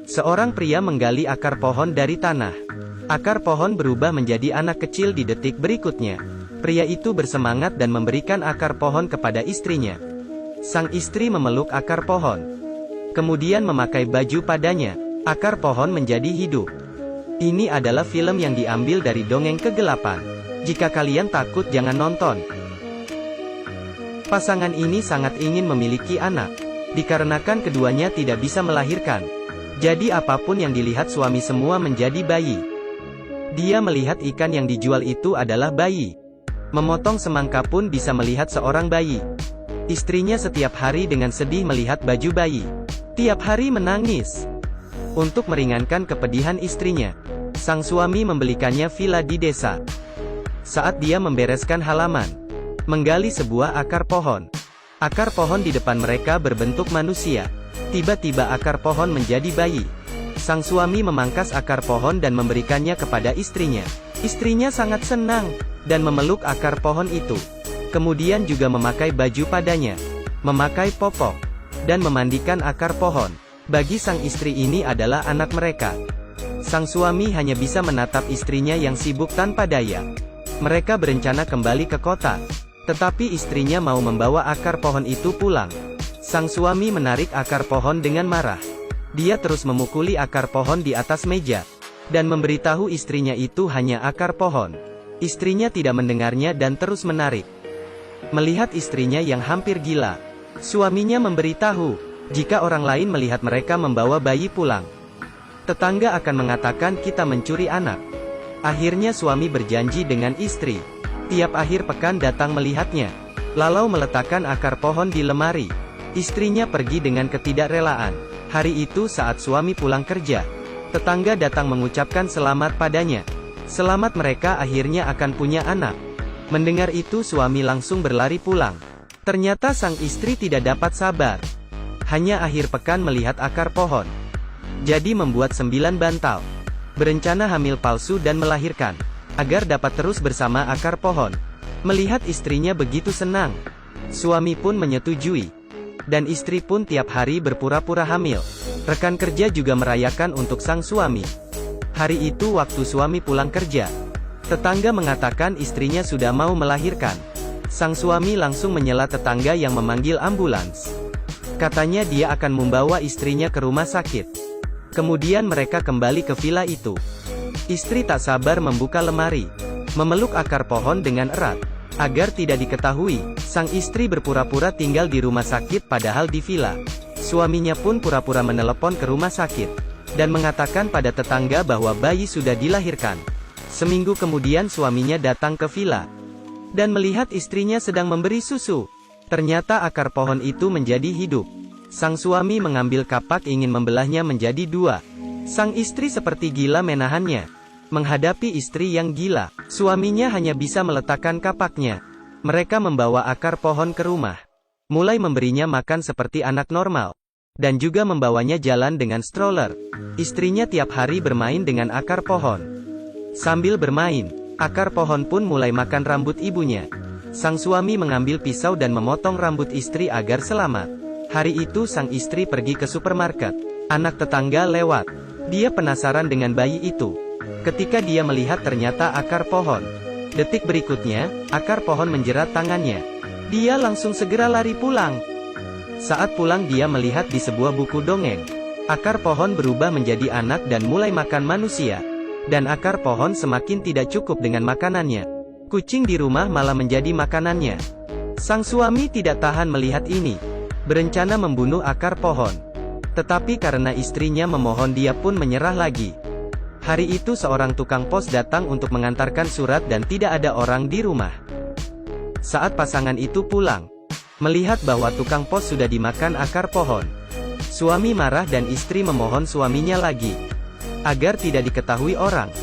Seorang pria menggali akar pohon dari tanah. Akar pohon berubah menjadi anak kecil di detik berikutnya. Pria itu bersemangat dan memberikan akar pohon kepada istrinya. Sang istri memeluk akar pohon, kemudian memakai baju padanya. Akar pohon menjadi hidup. Ini adalah film yang diambil dari dongeng kegelapan. Jika kalian takut, jangan nonton. Pasangan ini sangat ingin memiliki anak, dikarenakan keduanya tidak bisa melahirkan. Jadi apapun yang dilihat suami semua menjadi bayi. Dia melihat ikan yang dijual itu adalah bayi. Memotong semangka pun bisa melihat seorang bayi. Istrinya setiap hari dengan sedih melihat baju bayi. Tiap hari menangis. Untuk meringankan kepedihan istrinya, sang suami membelikannya villa di desa. Saat dia membereskan halaman, menggali sebuah akar pohon. Akar pohon di depan mereka berbentuk manusia. Tiba-tiba akar pohon menjadi bayi. Sang suami memangkas akar pohon dan memberikannya kepada istrinya. Istrinya sangat senang, dan memeluk akar pohon itu. Kemudian juga memakai baju padanya, memakai popok, dan memandikan akar pohon. Bagi sang istri ini adalah anak mereka. Sang suami hanya bisa menatap istrinya yang sibuk tanpa daya. Mereka berencana kembali ke kota, tetapi istrinya mau membawa akar pohon itu pulang. Sang suami menarik akar pohon dengan marah. Dia terus memukuli akar pohon di atas meja, dan memberitahu istrinya itu hanya akar pohon. Istrinya tidak mendengarnya dan terus menarik. Melihat istrinya yang hampir gila, suaminya memberitahu, jika orang lain melihat mereka membawa bayi pulang, tetangga akan mengatakan kita mencuri anak. Akhirnya suami berjanji dengan istri, tiap akhir pekan datang melihatnya, lalu meletakkan akar pohon di lemari. Istrinya pergi dengan ketidakrelaan. Hari itu saat suami pulang kerja, tetangga datang mengucapkan selamat padanya. Selamat, mereka akhirnya akan punya anak. Mendengar itu suami langsung berlari pulang. Ternyata sang istri tidak dapat sabar. Hanya akhir pekan melihat akar pohon. Jadi membuat 9 bantal. Berencana hamil palsu dan melahirkan, agar dapat terus bersama akar pohon. Melihat istrinya begitu senang, suami pun menyetujui. Dan istri pun tiap hari berpura-pura hamil. Rekan kerja juga merayakan untuk sang suami. Hari itu waktu suami pulang kerja, tetangga mengatakan istrinya sudah mau melahirkan. Sang suami langsung menyela tetangga yang memanggil ambulans. Katanya dia akan membawa istrinya ke rumah sakit. Kemudian mereka kembali ke villa itu. Istri tak sabar membuka lemari, memeluk akar pohon dengan erat. Agar tidak diketahui, sang istri berpura-pura tinggal di rumah sakit padahal di villa. Suaminya pun pura-pura menelepon ke rumah sakit, dan mengatakan pada tetangga bahwa bayi sudah dilahirkan. Seminggu kemudian suaminya datang ke villa, dan melihat istrinya sedang memberi susu. Ternyata akar pohon itu menjadi hidup. Sang suami mengambil kapak ingin membelahnya menjadi 2. Sang istri seperti gila menahannya. Menghadapi istri yang gila, suaminya hanya bisa meletakkan kapaknya. Mereka membawa akar pohon ke rumah, mulai memberinya makan seperti anak normal, dan juga membawanya jalan dengan stroller. Istrinya tiap hari bermain dengan akar pohon. Sambil bermain, akar pohon pun mulai makan rambut ibunya. Sang suami mengambil pisau dan memotong rambut istri agar selamat. Hari itu sang istri pergi ke supermarket. Anak tetangga lewat. Dia penasaran dengan bayi itu. Ketika dia melihat ternyata akar pohon. Detik berikutnya, akar pohon menjerat tangannya. Dia langsung segera lari pulang. Saat pulang dia melihat di sebuah buku dongeng, akar pohon berubah menjadi anak dan mulai makan manusia. Dan akar pohon semakin tidak cukup dengan makanannya. Kucing di rumah malah menjadi makanannya. Sang suami tidak tahan melihat ini, berencana membunuh akar pohon. Tetapi karena istrinya memohon dia pun menyerah lagi. Hari itu seorang tukang pos datang untuk mengantarkan surat dan tidak ada orang di rumah. Saat pasangan itu pulang, melihat bahwa tukang pos sudah dimakan akar pohon, suami marah dan istri memohon suaminya lagi, agar tidak diketahui orang.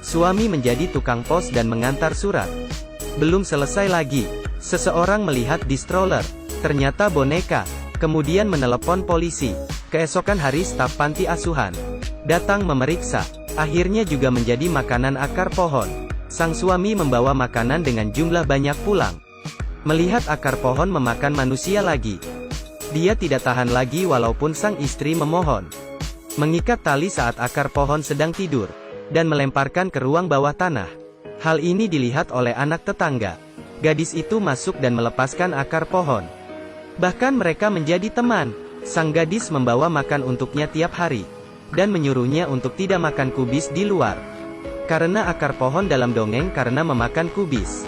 Suami menjadi tukang pos dan mengantar surat. Belum selesai lagi, seseorang melihat di stroller, ternyata boneka, kemudian menelepon polisi. Keesokan hari staf panti asuhan datang memeriksa. Akhirnya juga menjadi makanan akar pohon. Sang suami membawa makanan dengan jumlah banyak pulang. Melihat akar pohon memakan manusia lagi, dia tidak tahan lagi walaupun sang istri memohon. mengikat tali saat akar pohon sedang tidur, dan melemparkan ke ruang bawah tanah. Hal ini dilihat oleh anak tetangga. Gadis itu masuk dan melepaskan akar pohon. Bahkan mereka menjadi teman. Sang gadis membawa makan untuknya tiap hari, dan menyuruhnya untuk tidak makan kubis di luar. Karena akar pohon dalam dongeng karena memakan kubis.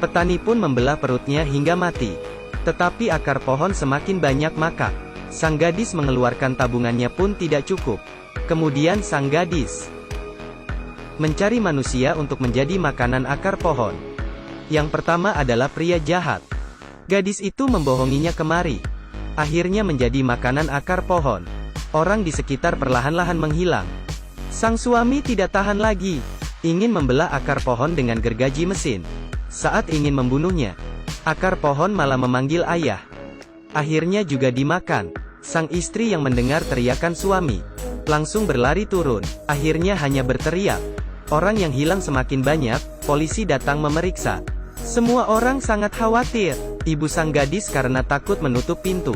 Petani pun membelah perutnya hingga mati. Tetapi akar pohon semakin banyak maka sang gadis mengeluarkan tabungannya pun tidak cukup. Kemudian sang gadis mencari manusia untuk menjadi makanan akar pohon. Yang pertama adalah pria jahat. Gadis itu membohonginya kemari. Akhirnya menjadi makanan akar pohon. Orang di sekitar perlahan-lahan menghilang. Sang suami tidak tahan lagi. Ingin membelah akar pohon dengan gergaji mesin. Saat ingin membunuhnya, akar pohon malah memanggil ayah. Akhirnya juga dimakan. Sang istri yang mendengar teriakan suami, langsung berlari turun. Akhirnya hanya berteriak. Orang yang hilang semakin banyak, polisi datang memeriksa. Semua orang sangat khawatir. Ibu sang gadis karena takut menutup pintu.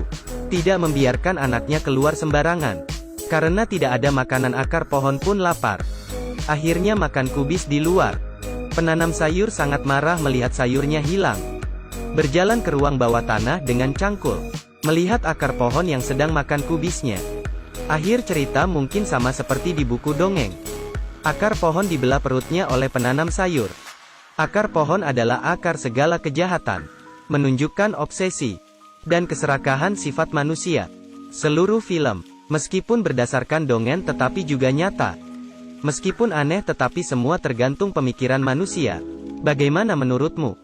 Tidak membiarkan anaknya keluar sembarangan. Karena tidak ada makanan akar pohon pun lapar. Akhirnya makan kubis di luar. Penanam sayur sangat marah melihat sayurnya hilang. Berjalan ke ruang bawah tanah dengan cangkul. Melihat akar pohon yang sedang makan kubisnya. Akhir cerita mungkin sama seperti di buku dongeng. Akar pohon dibelah perutnya oleh penanam sayur. Akar pohon adalah akar segala kejahatan. Menunjukkan obsesi dan keserakahan sifat manusia. Seluruh film, meskipun berdasarkan dongeng tetapi juga nyata. Meskipun aneh tetapi semua tergantung pemikiran manusia. Bagaimana menurutmu?